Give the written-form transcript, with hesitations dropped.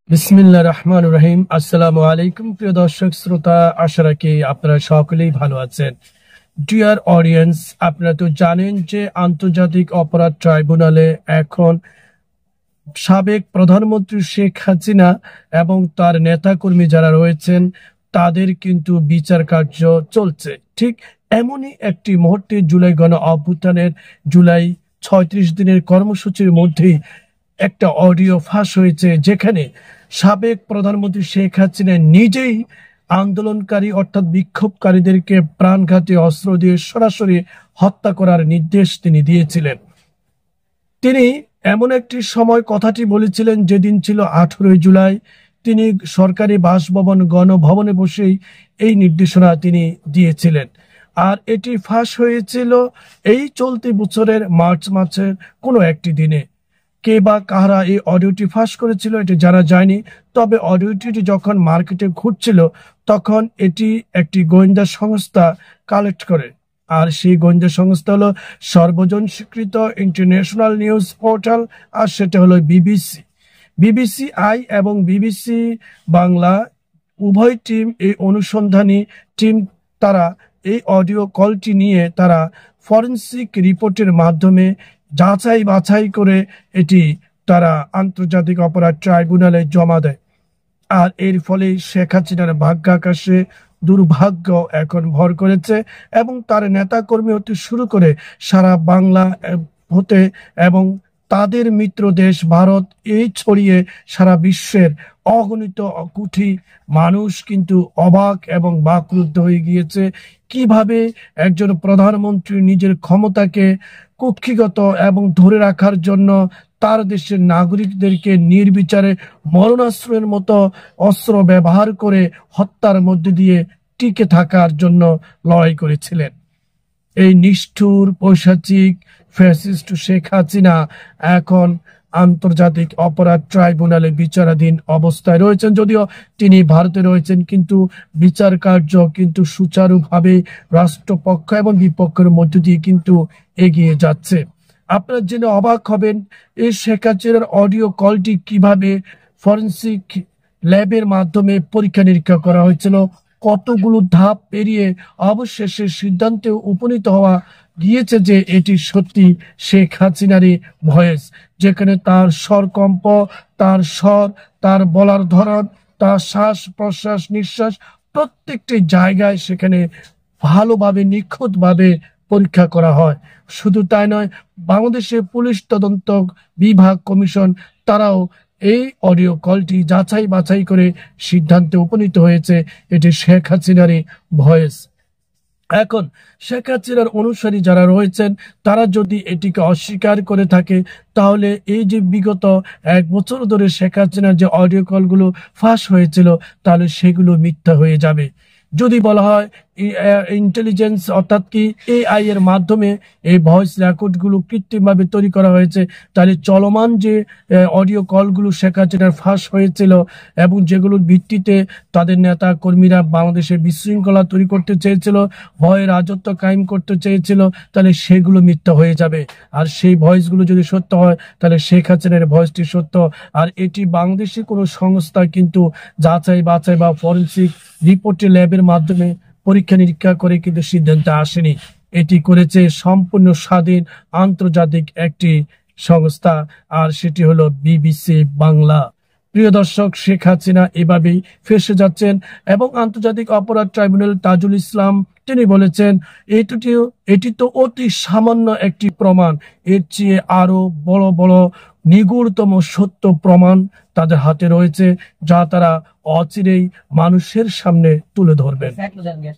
বিসমিল্লাহ রহমান রহিম। আসসালামু আলাইকুম প্রিয় দর্শক শ্রোতা, আশা রাখি আপনারা সকলেই ভালো আছেন। ডিয়ার অডিয়েন্স, আপনারা তো জানেন যে আন্তর্জাতিক অপরাধ ট্রাইব্যুনালে এখন সাবেক প্রধানমন্ত্রী শেখ হাসিনা এবং তার নেতাকর্মী যারা রয়েছেন তাদের কিন্তু বিচার কার্য চলছে। ঠিক এমনই একটি মুহূর্তে জুলাই গণ অভ্যুত্থানের জুলাই ৩৬ দিনের কর্মসূচির মধ্যেই একটা অডিও ফাঁস হয়েছে, যেখানে সাবেক প্রধানমন্ত্রী শেখ হাসিনা নিজেই আন্দোলনকারী অর্থাৎ বিক্ষোভকারীদেরকে প্রাণঘাতী অস্ত্র দিয়ে সরাসরি হত্যা করার নির্দেশ তিনি দিয়েছিলেন। তিনি এমন একটি সময় কথাটি বলেছিলেন যেদিন ছিল 18 জুলাই। তিনি সরকারি বাসভবন গণভবনে বসেই এই নির্দেশনা তিনি দিয়েছিলেন। আর এটি ফাঁস হয়েছিল এই চলতি বছরের মার্চ মাসের কোনো একটি দিনে। কে বা কারা এই অডিওটি ফাঁস করেছিল এটি জানা যায়নি, তবে অডিওটি যখন মার্কেটে ঘুরছিল তখন এটি একটি গোয়েন্দা সংস্থা কালেক্ট করে। আর সেই গোয়েন্দা সংস্থা হলো সর্বজন স্বীকৃত ইন্টারন্যাশনাল নিউজ পোর্টাল, আর সেটা হলো বিবিসি। বিবিসি আই এবং বিবিসি বাংলা উভয় টিম, এই অনুসন্ধানী টিম, তারা এই অডিও কলটি নিয়ে তারা ফরেন্সিক রিপোর্টের মাধ্যমে যাচাই বাছাই করে এটি তারা আন্তর্জাতিক অপরাধ ট্রাইব্যুনালে জমা দেয়। আর এর ফলে শেখ হাসিনার ভাগ্যাকাশে দুর্ভাগ্য এখন ভর করেছে এবং তার নেতাকর্মী হতে শুরু করে সারা বাংলা হতে এবং তাদের মিত্র দেশ ভারত এই ছড়িয়ে সারা বিশ্বের অগণিত কোটি মানুষ কিন্তু অবাক এবং বাকরুদ্ধ হয়ে গিয়েছে। কিভাবে একজন প্রধানমন্ত্রী নিজের ক্ষমতাকে কুক্ষিগত এবং ধরে রাখার জন্য তার দেশের নাগরিকদেরকে নির্বিচারে মরণাস্ত্রের মতো অস্ত্র ব্যবহার করে হত্যার মধ্যে দিয়ে টিকে থাকার জন্য লড়াই করেছিলেন। এই নিষ্ঠুর পৈশাচিক ফ্যাসিস্ট শেখ হাসিনা এখন আন্তর্জাতিক অপরাধ ট্রাইব্যুনালে বিচারাধীন অবস্থায় রয়েছেন। যদিও তিনি ভারতে রয়েছেন, কিন্তু বিচার কার্য কিন্তু সুচারুভাবে রাষ্ট্রপক্ষ এবং বিপক্ষের মধ্য দিয়ে কিন্তু এগিয়ে যাচ্ছে। আপনারা জেনে অবাক হবেন এই শেখ হাসিনার অডিও কলটি কিভাবে ফরেন্সিক ল্যাবের মাধ্যমে পরীক্ষা নিরীক্ষা করা হয়েছিল, কতগুলো ধাপ পেরিয়ে অবশেষে সিদ্ধান্তে উপনীত হওয়া গিয়েছে যে এটি সত্যি শেখ হাসিনারই ভয়েস, যেখানে তার স্বরকম্প, তার স্বর, তার বলার ধরন, তার শ্বাস প্রশ্বাস নিঃশ্বাস প্রত্যেকটি জায়গায় সেখানে ভালোভাবে নিখুঁতভাবে পরীক্ষা করা হয়। শুধু তাই নয়, বাংলাদেশের পুলিশ তদন্ত বিভাগ কমিশন তারাও এই অডিও কলটি যাচাই বাছাই করে সিদ্ধান্তে উপনীত হয়েছে এটি শেখ হাসিনারই ভয়েস। এখন শেখ হাসিনার অনুসারী যারা রয়েছেন তারা যদি এটিকে অস্বীকার করে থাকে, তাহলে এই যে বিগত 1 বছর ধরে শেখ হাসিনার যে অডিও কলগুলো ফাঁস হয়েছিল তাহলে সেগুলো মিথ্যা হয়ে যাবে। যদি বলা হয় ইন্টেলিজেন্স অর্থাৎ কি এআই এর মাধ্যমে এই ভয়েস রেকর্ডগুলো কৃত্রিমভাবে তৈরি করা হয়েছে, তাহলে চলমান যে অডিও কলগুলো শেখ হাসিনার ফাঁস হয়েছিল এবং যেগুলোর ভিত্তিতে তাদের নেতা কর্মীরা বাংলাদেশে বিশৃঙ্খলা তৈরি করতে চেয়েছিল, ভয়ের রাজত্ব কায়েম করতে চেয়েছিল, তাহলে সেগুলো মিথ্যা হয়ে যাবে। আর সেই ভয়েসগুলো যদি সত্য হয় তাহলে শেখ হাসিনার ভয়েসটি সত্য। আর এটি বাংলাদেশি কোনো সংস্থা কিন্তু যাচাই বাছাই বা ফরেন্সিক রিপোর্টের ল্যাবের মাধ্যমে পরীক্ষা নিরীক্ষা করে কিন্তু সিদ্ধান্তে আসেনি। এটি করেছে সম্পূর্ণ স্বাধীন আন্তর্জাতিক একটি সংস্থা, আর সেটি হলো বিবিসি বাংলা। প্রিয় দর্শক, শেখ হাসিনা এভাবেই ফেঁসে যাচ্ছেন এবং আন্তর্জাতিক অপরাধ ট্রাইব্যুনাল তাজুল ইসলাম তিনি বলেছেন এটি তো অতি সামান্য একটি প্রমাণ, এর চেয়ে আরো বড় বড় নিগূঢ়তম সত্য প্রমাণ তাদের হাতে রয়েছে, যা তারা অচিরেই মানুষের সামনে তুলে ধরবেন।